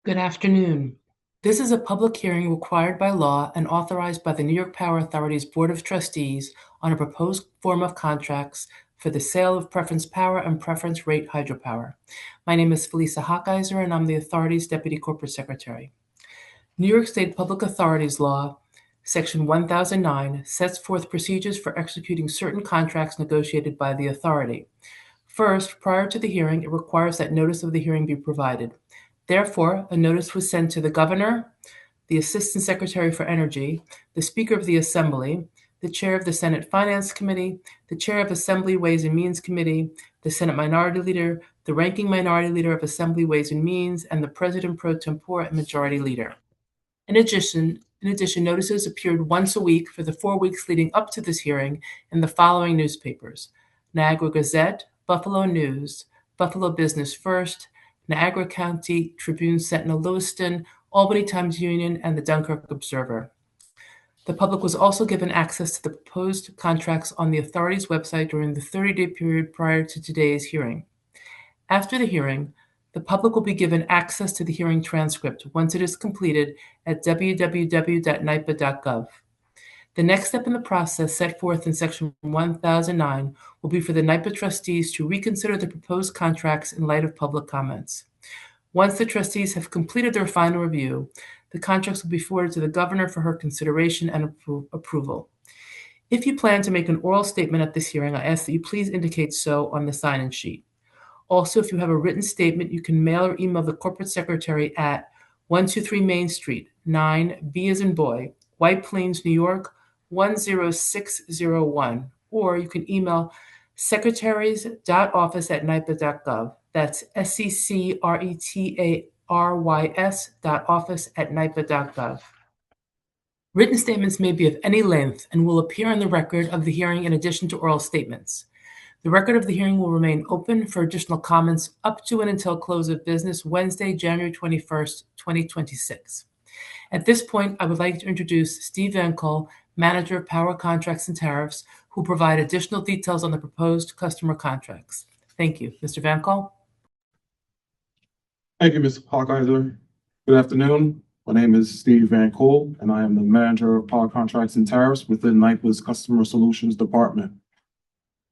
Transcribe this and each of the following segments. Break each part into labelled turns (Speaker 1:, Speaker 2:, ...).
Speaker 1: Good afternoon. This is a public hearing required by law and authorized by the New York Power Authority's Board of Trustees on a proposed form of contracts for the sale of preference power and preference rate hydropower. My name is Felisa Hockeiser, and I'm the authority's Deputy Corporate Secretary. New York State Public Authorities Law, Section 1009, sets forth procedures for executing certain contracts negotiated by the authority. First, prior to the hearing, it requires that notice of the hearing be provided. Therefore, a notice was sent to the Governor, the Assistant Secretary for Energy, the Speaker of the Assembly, the Chair of the Senate Finance Committee, the Chair of Assembly Ways and Means Committee, the Senate Minority Leader, the Ranking Minority Leader of Assembly Ways and Means, and the President Pro Tempore and Majority Leader. In addition, notices appeared once a week for the 4 weeks leading up to this hearing in the following newspapers: Niagara Gazette, Buffalo News, Buffalo Business First, Niagara County Tribune Sentinel Lewiston, Albany Times-Union, and the Dunkirk Observer. The public was also given access to the proposed contracts on the authority's website during the 30-day period prior to today's hearing. After the hearing, the public will be given access to the hearing transcript once it is completed at www.nipa.gov. The next step in the process set forth in Section 1009 will be for the NYPA trustees to reconsider the proposed contracts in light of public comments. Once the trustees have completed their final review, the contracts will be forwarded to the Governor for her consideration and approval. If you plan to make an oral statement at this hearing, I ask that you please indicate so on the sign-in sheet. Also, if you have a written statement, you can mail or email the Corporate Secretary at 123 Main Street, 9 B as in boy, White Plains, New York, 10601, or you can email secretaries.office@nipa.gov. That's secretaries.office@nipa.gov. Written statements may be of any length and will appear on the record of the hearing in addition to oral statements. The record of the hearing will remain open for additional comments up to and until close of business Wednesday, January 21st, 2026. At this point, I would like to introduce Steve Van Cole, Manager of Power Contracts and Tariffs, who will provide additional details on the proposed customer contracts. Thank you. Mr. Van Cole?
Speaker 2: Thank you, Ms. Hockeiser. Good afternoon. My name is Steve Van Cole, and I am the Manager of Power Contracts and Tariffs within NYPA's Customer Solutions Department.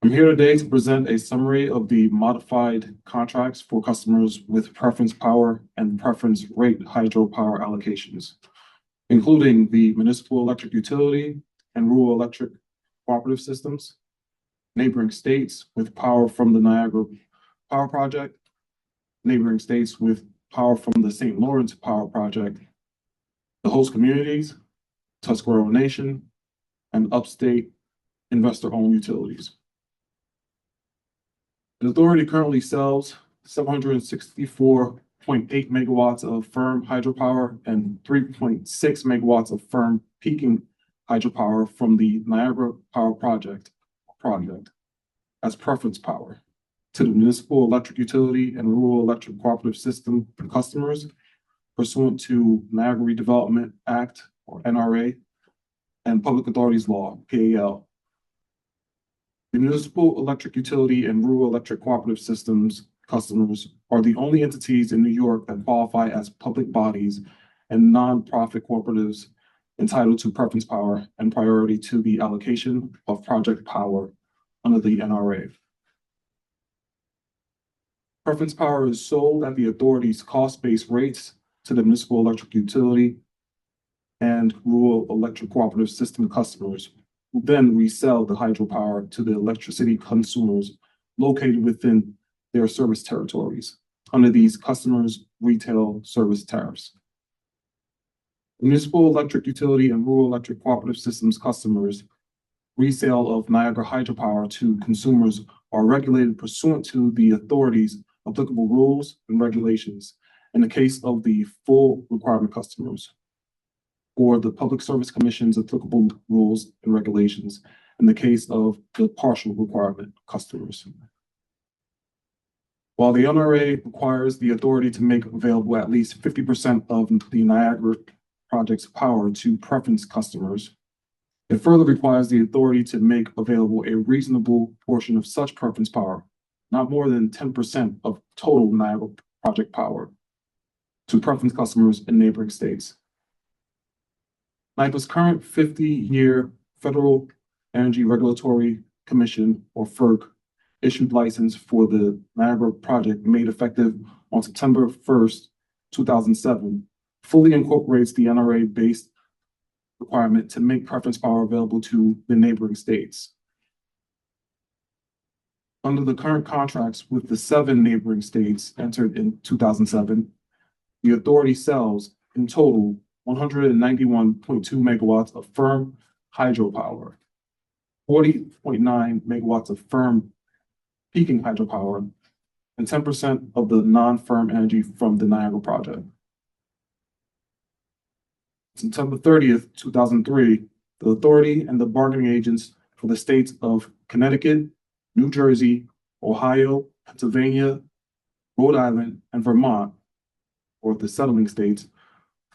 Speaker 2: I'm here today to present a summary of the modified contracts for customers with preference power and preference rate hydropower allocations, including the municipal electric utility and rural electric cooperative systems, neighboring states with power from the Niagara Power Project, neighboring states with power from the St. Lawrence Power Project, the host communities, Tuscarora Nation, and upstate investor-owned utilities. The authority currently sells 764.8 megawatts of firm hydropower and 3.6 megawatts of firm peaking hydropower from the Niagara Power Project as preference power to the municipal electric utility and rural electric cooperative system customers pursuant to Niagara Redevelopment Act, or NRA, and Public Authorities Law, PAL. The municipal electric utility and rural electric cooperative systems customers are the only entities in New York that qualify as public bodies and nonprofit cooperatives entitled to preference power and priority to the allocation of project power under the NRA. Preference power is sold at the authority's cost-based rates to the municipal electric utility and rural electric cooperative system customers, who then resell the hydropower to the electricity consumers located within their service territories under these customers' retail service tariffs. Municipal electric utility and rural electric cooperative systems customers' resale of Niagara hydropower to consumers are regulated pursuant to the authority's applicable rules and regulations in the case of the full requirement customers, or the Public Service Commission's applicable rules and regulations in the case of the partial requirement customers. While the NRA requires the authority to make available at least 50% of the Niagara project's power to preference customers, it further requires the authority to make available a reasonable portion of such preference power, not more than 10% of total Niagara project power, to preference customers in neighboring states. NYPA's current 50-year Federal Energy Regulatory Commission, or FERC, issued license for the Niagara project made effective on September 1st, 2007, fully incorporates the NRA-based requirement to make preference power available to the neighboring states. Under the current contracts with the 7 neighboring states entered in 2007, the authority sells in total 191.2 megawatts of firm hydropower, 40.9 megawatts of firm peaking hydropower, and 10% of the non-firm energy from the Niagara project. September 30th, 2003, the authority and the bargaining agents for the states of Connecticut, New Jersey, Ohio, Pennsylvania, Rhode Island, and Vermont, or the settling states,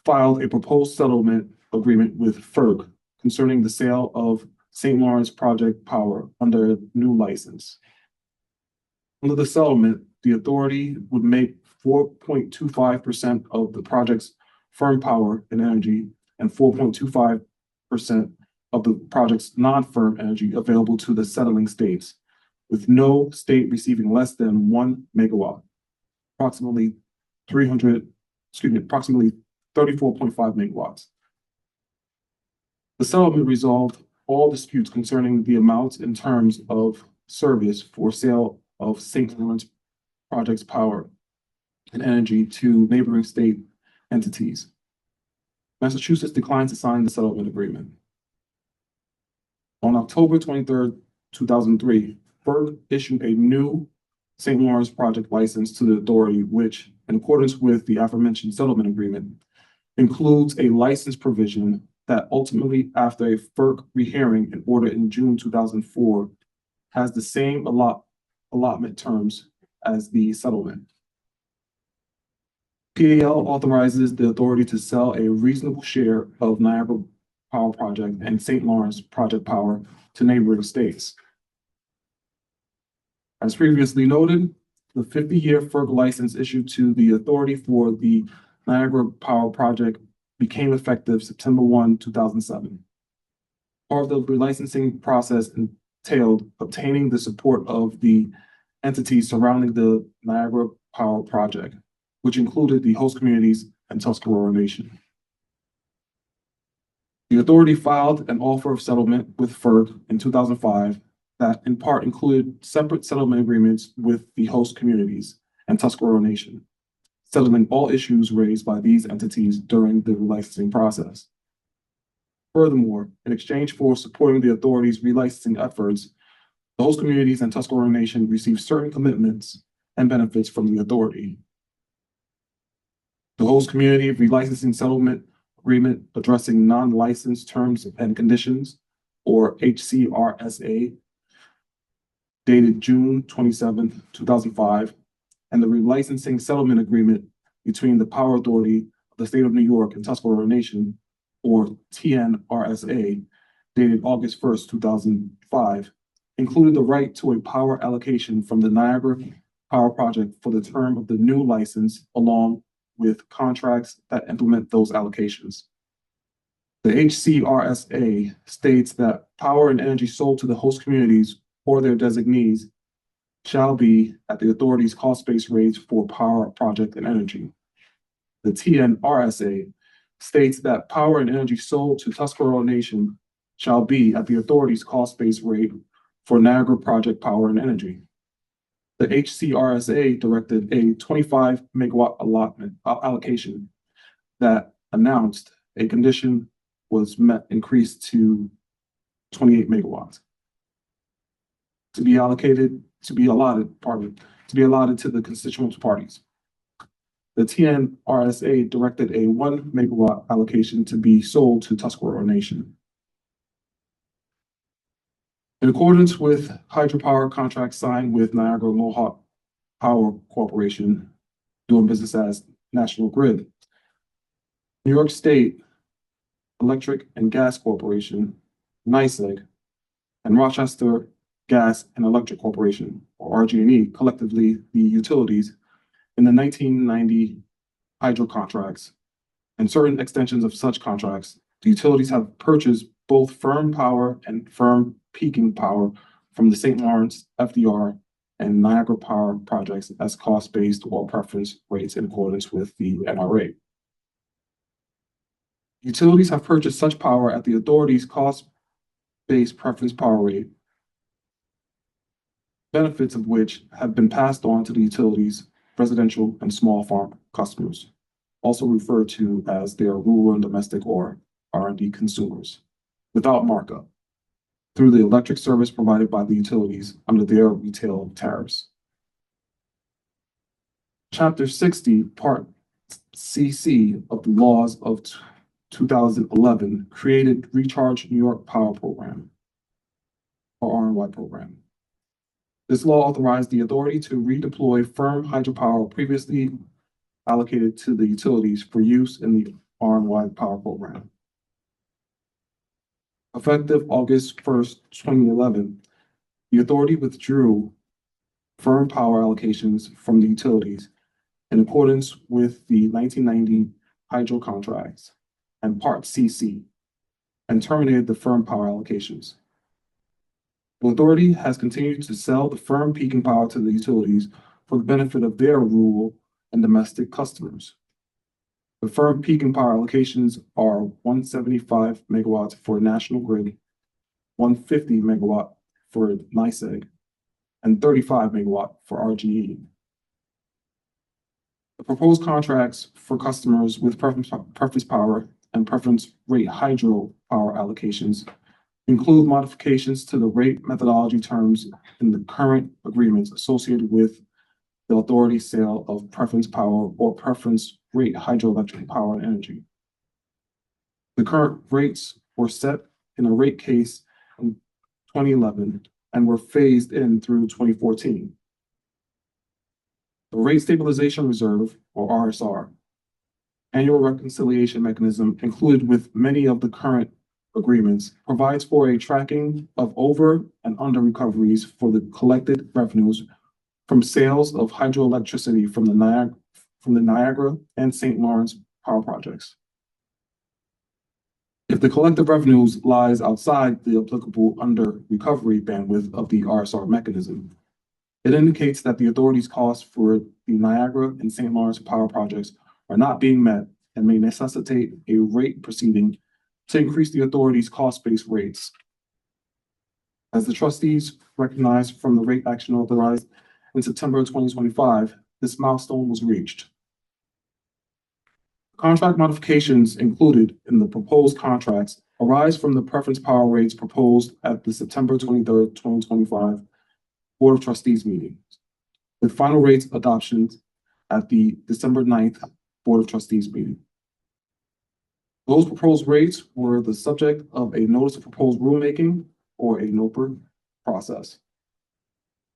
Speaker 2: filed a proposed settlement agreement with FERC concerning the sale of St. Lawrence project power under a new license. Under the settlement, the authority would make 4.25% of the project's firm power and energy and 4.25% of the project's non-firm energy available to the settling states, with no state receiving less than 1 megawatt, approximately 34.5 megawatts. The settlement resolved all disputes concerning the amounts and terms of service for sale of St. Lawrence project's power and energy to neighboring state entities. Massachusetts declined to sign the settlement agreement. On October 23rd, 2003, FERC issued a new St. Lawrence project license to the authority, which, in accordance with the aforementioned settlement agreement, includes a license provision that ultimately, after a FERC rehearing in order in June 2004, has the same allotment terms as the settlement. PAL authorizes the authority to sell a reasonable share of Niagara Power Project and St. Lawrence Project Power to neighboring states. As previously noted, the 50-year FERC license issued to the authority for the Niagara Power Project became effective September 1, 2007. Part of the relicensing process entailed obtaining the support of the entities surrounding the Niagara Power Project, which included the host communities and Tuscarora Nation. The authority filed an offer of settlement with FERC in 2005 that in part included separate settlement agreements with the host communities and Tuscarora Nation, settling all issues raised by these entities during the relicensing process. Furthermore, in exchange for supporting the authority's relicensing efforts, the host communities and Tuscarora Nation received certain commitments and benefits from the authority. The host community relicensing settlement agreement addressing non-licensed terms and conditions, or HCRSA, dated June 27, 2005, and the relicensing settlement agreement between the Power Authority of the State of New York and Tuscarora Nation, or TNRSA, dated August 1st, 2005, included the right to a power allocation from the Niagara Power Project for the term of the new license, along with contracts that implement those allocations. The HCRSA states that power and energy sold to the host communities or their designees shall be at the authority's cost-based rates for power, project, and energy. The TNRSA states that power and energy sold to Tuscarora Nation shall be at the authority's cost-based rate for Niagara project power and energy. The HCRSA directed a 25 megawatt allotment allocation that announced a condition was met, increased to 28 megawatts to be allotted to the constituent parties. The TNRSA directed a 1 megawatt allocation to be sold to Tuscarora Nation. In accordance with hydropower contract signed with Niagara Mohawk Power Corporation, doing business as National Grid, New York State Electric and Gas Corporation, NYSEG, and Rochester Gas and Electric Corporation, or RG&E, collectively the utilities, in the 1990 hydro contracts and certain extensions of such contracts, the utilities have purchased both firm power and firm peaking power from the St. Lawrence FDR and Niagara Power projects as cost-based or preference rates in accordance with the NRA. Utilities have purchased such power at the authority's cost-based preference power rate, benefits of which have been passed on to the utilities, residential and small farm customers, also referred to as their rural and domestic or R&D consumers, without markup, through the electric service provided by the utilities under their retail tariffs. Chapter 60, Part CC of the laws of 2011 created Recharge New York Power Program, or RNY program. This law authorized the authority to redeploy firm hydropower previously allocated to the utilities for use in the RNY power program. Effective August 1st, 2011, the authority withdrew firm power allocations from the utilities in accordance with the 1990 hydro contracts and Part CC and terminated the firm power allocations. The authority has continued to sell the firm peaking power to the utilities for the benefit of their rural and domestic customers. The firm peaking power allocations are 175 megawatts for National Grid, 150 megawatt for NYSEG, and 35 megawatt for RGE. The proposed contracts for customers with preference power and preference rate hydro power allocations include modifications to the rate methodology terms in the current agreements associated with the authority's sale of preference power or preference rate hydroelectric power and energy. The current rates were set in a rate case in 2011 and were phased in through 2014. The Rate Stabilization Reserve, or RSR, annual reconciliation mechanism included with many of the current agreements, provides for a tracking of over and under recoveries for the collected revenues from sales of hydroelectricity from the Niagara and St. Lawrence power projects. If the collective revenues lies outside the applicable under recovery bandwidth of the RSR mechanism, it indicates that the authority's costs for the Niagara and St. Lawrence power projects are not being met and may necessitate a rate proceeding to increase the authority's cost-based rates. As the trustees recognized from the rate action authorized in September 2025, this milestone was reached. Contract modifications included in the proposed contracts arise from the preference power rates proposed at the September 23rd, 2025 Board of Trustees meeting, with final rates adoptions at the December 9th Board of Trustees meeting. Those proposed rates were the subject of a notice of proposed rulemaking, or a NOPR, process.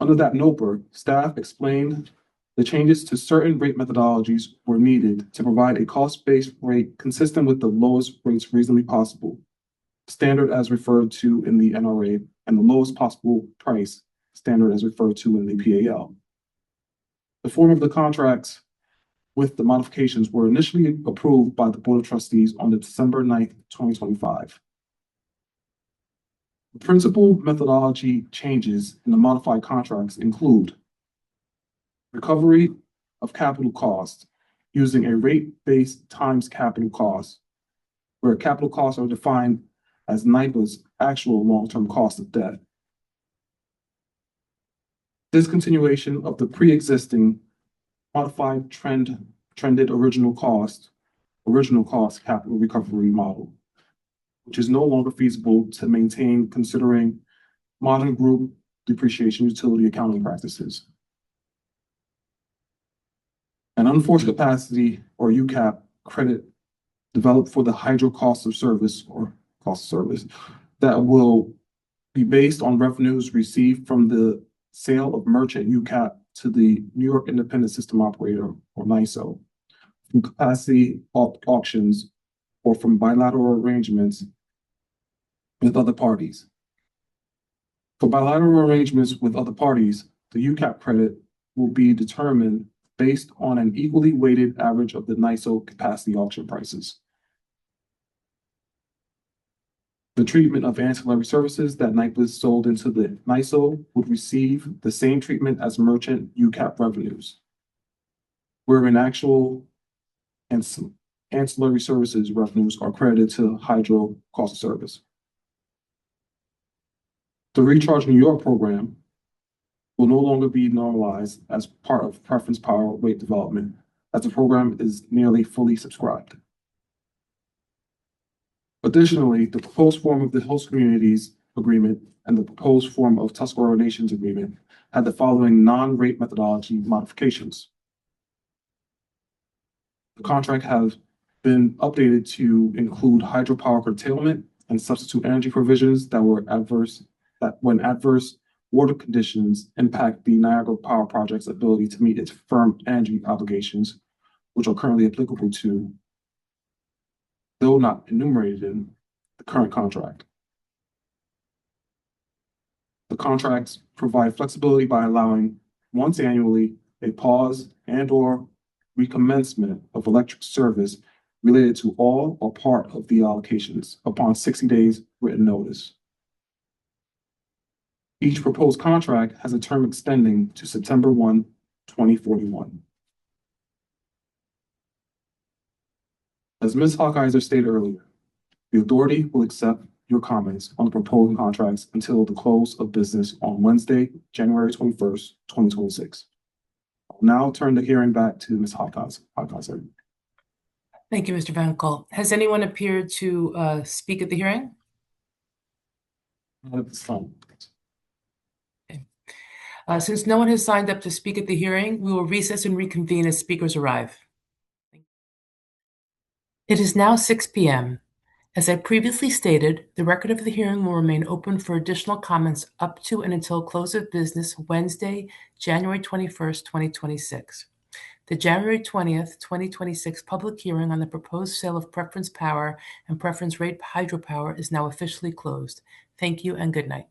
Speaker 2: Under that NOPR, staff explained the changes to certain rate methodologies were needed to provide a cost-based rate consistent with the lowest rates reasonably possible, standard as referred to in the NRA, and the lowest possible price, standard as referred to in the PAL. The form of the contracts with the modifications were initially approved by the Board of Trustees on the December 9th, 2025. The principal methodology changes in the modified contracts include recovery of capital costs using a rate-based times capital cost, where capital costs are defined as NYPA's actual long-term cost of debt. Discontinuation of the pre-existing modified trended original cost capital recovery model, which is no longer feasible to maintain considering modern group depreciation utility accounting practices. An unforced capacity, or UCAP, credit developed for the hydro cost of service, or cost of service, that will be based on revenues received from the sale of merchant UCAP to the New York Independent System Operator, or NYSO, from capacity auctions or from bilateral arrangements with other parties. For bilateral arrangements with other parties, the UCAP credit will be determined based on an equally weighted average of the NYSO capacity auction prices. The treatment of ancillary services that NYPA sold into the NYSO would receive the same treatment as merchant UCAP revenues, wherein actual and ancillary services revenues are credited to hydro cost of service. The Recharge New York program will no longer be normalized as part of preference power rate development, as the program is nearly fully subscribed. Additionally, the proposed form of the host communities agreement and the proposed form of Tuscarora Nations agreement had the following non-rate methodology modifications. The contract has been updated to include hydropower curtailment and substitute energy provisions that when adverse water conditions impact the Niagara Power Project's ability to meet its firm energy obligations, which are currently applicable to, though not enumerated in, the current contract. The contracts provide flexibility by allowing once annually a pause and/or recommencement of electric service related to all or part of the allocations upon 60 days written notice. Each proposed contract has a term extending to September 1, 2041. As Ms. Hawkeiser stated earlier, the authority will accept your comments on the proposed contracts until the close of business on Wednesday, January 21st, 2026. I'll now turn the hearing back to Ms. Hawkeiser.
Speaker 1: Thank you, Mr. Van Cult. Has anyone appeared to speak at the hearing?
Speaker 2: Not at this time.
Speaker 1: Since no one has signed up to speak at the hearing, we will recess and reconvene as speakers arrive. It is now 6 p.m. As I previously stated, the record of the hearing will remain open for additional comments up to and until close of business Wednesday, January 21st, 2026. The January 20th, 2026 public hearing on the proposed sale of preference power and preference rate hydropower is now officially closed. Thank you and good night.